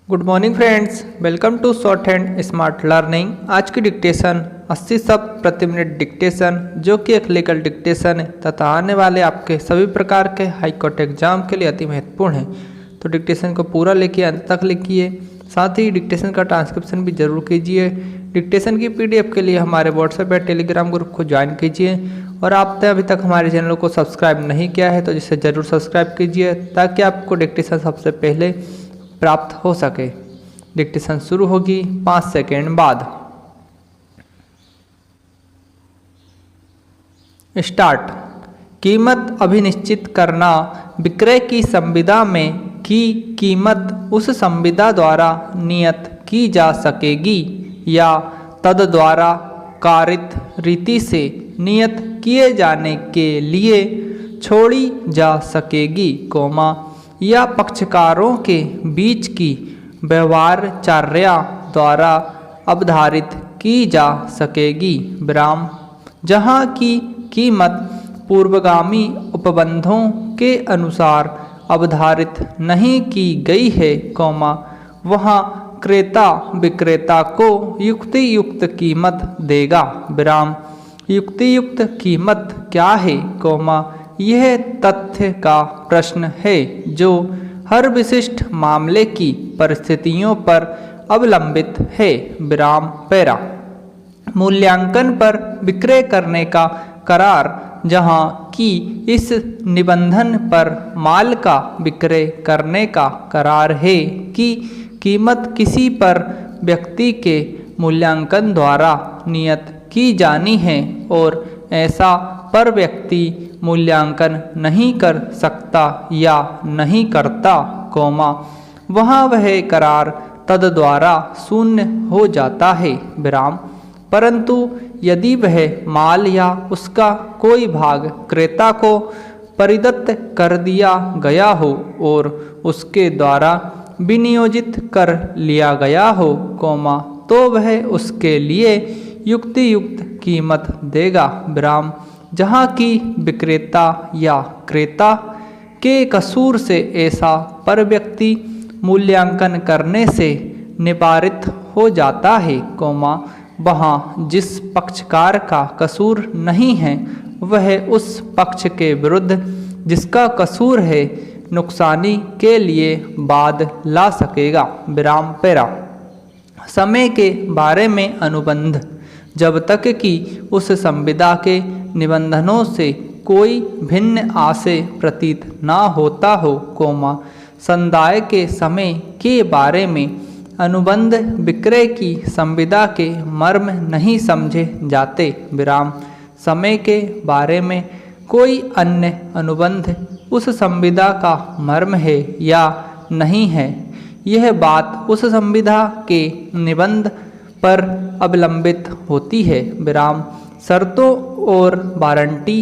Good morning friends, welcome to shorthand smart learning. आज की dictation 80 शब्द प्रति मिनट डिक्टेशन, जो कि एक लीगल डिक्टेशन है तथा आने वाले आपके सभी प्रकार के हाई कोर्ट एग्जाम के लिए अति महत्वपूर्ण है। तो डिक्टेशन को पूरा लिखिए, अंत तक लिखिए। साथ ही डिक्टेशन का ट्रांसक्रिप्शन भी जरूर कीजिए। डिक्टेशन की PDF के लिए हमारे व्हाट्सएप या टेलीग्राम ग्रुप को ज्वाइन कीजिए। और आपने अभी तक हमारे चैनल को सब्सक्राइब नहीं किया है तो जिसे ज़रूर सब्सक्राइब कीजिए, ताकि आपको डिक्टेशन सबसे पहले प्राप्त हो सके। डिक्टेशन शुरू होगी 5 सेकेंड बाद। स्टार्ट। कीमत अभिनिश्चित करना। विक्रय की संविदा में की कीमत उस संविदा द्वारा नियत की जा सकेगी या तद द्वारा कारित रीति से नियत किए जाने के लिए छोड़ी जा सकेगी, या पक्षकारों के बीच की व्यवहारचर्या द्वारा अवधारित की जा सकेगी, विराम। जहाँ की कीमत पूर्वगामी उपबंधों के अनुसार अवधारित नहीं की गई है, वहाँ क्रेता विक्रेता को युक्तियुक्त कीमत देगा, विराम। युक्तियुक्त कीमत क्या है, यह तथ्य का प्रश्न है जो हर विशिष्ट मामले की परिस्थितियों पर अवलंबित है, विराम पैरा। मूल्यांकन पर विक्रय करने का करार, जहाँ की इस निबंधन पर माल का विक्रय करने का करार है कि कीमत किसी पर व्यक्ति के मूल्यांकन द्वारा नियत की जानी है और ऐसा पर व्यक्ति मूल्यांकन नहीं कर सकता या नहीं करता, वहाँ वह करार तद द्वारा शून्य हो जाता है, विराम। परंतु यदि वह माल या उसका कोई भाग क्रेता को परिदत्त कर दिया गया हो और उसके द्वारा विनियोजित कर लिया गया हो, तो वह उसके लिए युक्तियुक्त कीमत देगा, विराम। जहाँ की विक्रेता या क्रेता के कसूर से ऐसा पर व्यक्ति मूल्यांकन करने से निवारित हो जाता है, वहाँ जिस पक्षकार का कसूर नहीं है वह उस पक्ष के विरुद्ध जिसका कसूर है नुकसानी के लिए वाद ला सकेगा, विराम पैरा। समय के बारे में अनुबंध। जब तक कि उस संविदा के निबंधनों से कोई भिन्न आशय प्रतीत ना होता हो, संदाय के समय के बारे में अनुबंध विक्रय की संविदा के मर्म नहीं समझे जाते, विराम। समय के बारे में कोई अन्य अनुबंध उस संविदा का मर्म है या नहीं है, यह बात उस संविदा के निबंध पर अवलंबित होती है, विराम। शर्तों और वारंटी।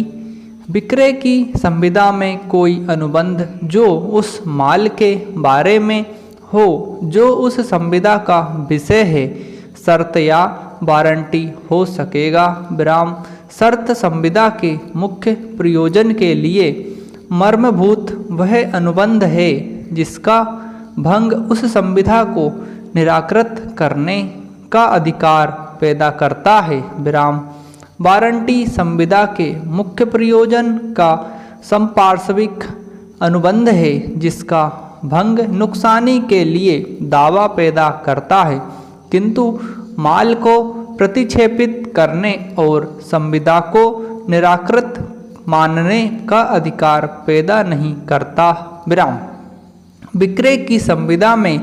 विक्रय की संविदा में कोई अनुबंध जो उस माल के बारे में हो जो उस संविदा का विषय है, शर्त या वारंटी हो सकेगा, विराम। शर्त संविदा के मुख्य प्रयोजन के लिए मर्मभूत वह अनुबंध है जिसका भंग उस संविदा को निराकृत करने का अधिकार पैदा करता है, विराम। वारंटी संविदा के मुख्य प्रयोजन का संपार्श्विक अनुबंध है जिसका भंग नुकसानी के लिए दावा पैदा करता है, किंतु माल को प्रतिक्षेपित करने और संविदा को निराकृत मानने का अधिकार पैदा नहीं करता, विराम। विक्रय की संविदा में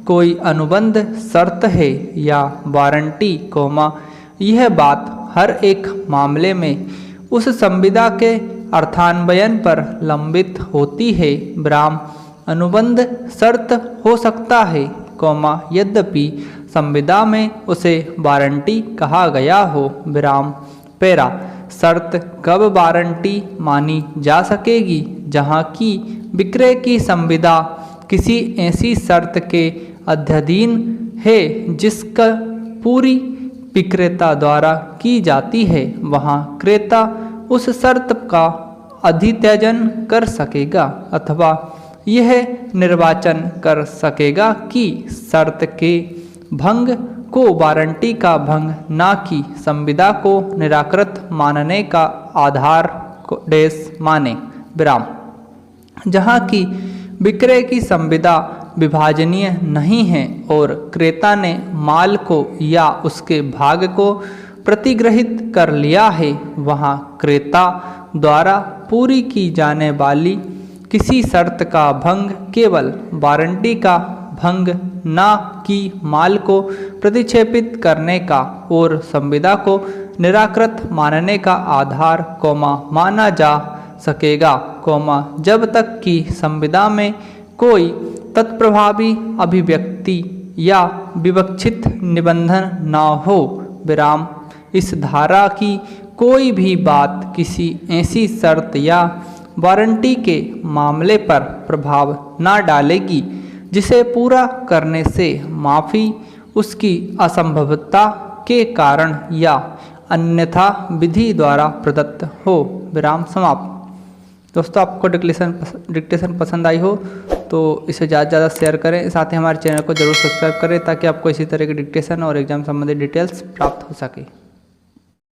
कोई अनुबंध शर्त है या वारंटी, यह बात हर एक मामले में उस संविदा के अर्थान्वयन पर लंबित होती है, विराम। अनुबंध शर्त हो सकता है, यद्यपि संविदा में उसे वारंटी कहा गया हो, विराम पैरा। शर्त कब वारंटी मानी जा सकेगी, जहाँ की विक्रय की संविदा किसी ऐसी शर्त के अध्ययन है जिसका पूरी विक्रेता द्वारा की जाती है, वहाँ क्रेता उस शर्त का अधित्यजन कर सकेगा, अथवा यह निर्वाचन कर सकेगा कि शर्त के भंग को वारंटी का भंग ना कि संविदा को निराकृत मानने का आधार डेश माने विराम। जहाँ की विक्रय की संविदा विभाजनीय नहीं है और क्रेता ने माल को या उसके भाग को प्रतिग्रहित कर लिया है, वहाँ क्रेता द्वारा पूरी की जाने वाली किसी शर्त का भंग केवल वारंटी का भंग ना कि माल को प्रतिक्षेपित करने का और संविदा को निराकृत मानने का आधार माना जा सकेगा, जब तक कि संविदा में कोई तत्प्रभावी अभिव्यक्ति या विवक्षित निबंधन न हो विराम। इस धारा की कोई भी बात किसी ऐसी शर्त या वारंटी के मामले पर प्रभाव न डालेगी जिसे पूरा करने से माफ़ी उसकी असंभवता के कारण या अन्यथा विधि द्वारा प्रदत्त हो विराम समाप्त। दोस्तों, आपको डिक्टेशन पसंद आई हो तो इसे ज़्यादा से ज़्यादा शेयर करें, साथ ही हमारे चैनल को जरूर सब्सक्राइब करें ताकि आपको इसी तरह के डिक्टेशन और एग्जाम संबंधित डिटेल्स प्राप्त हो सके।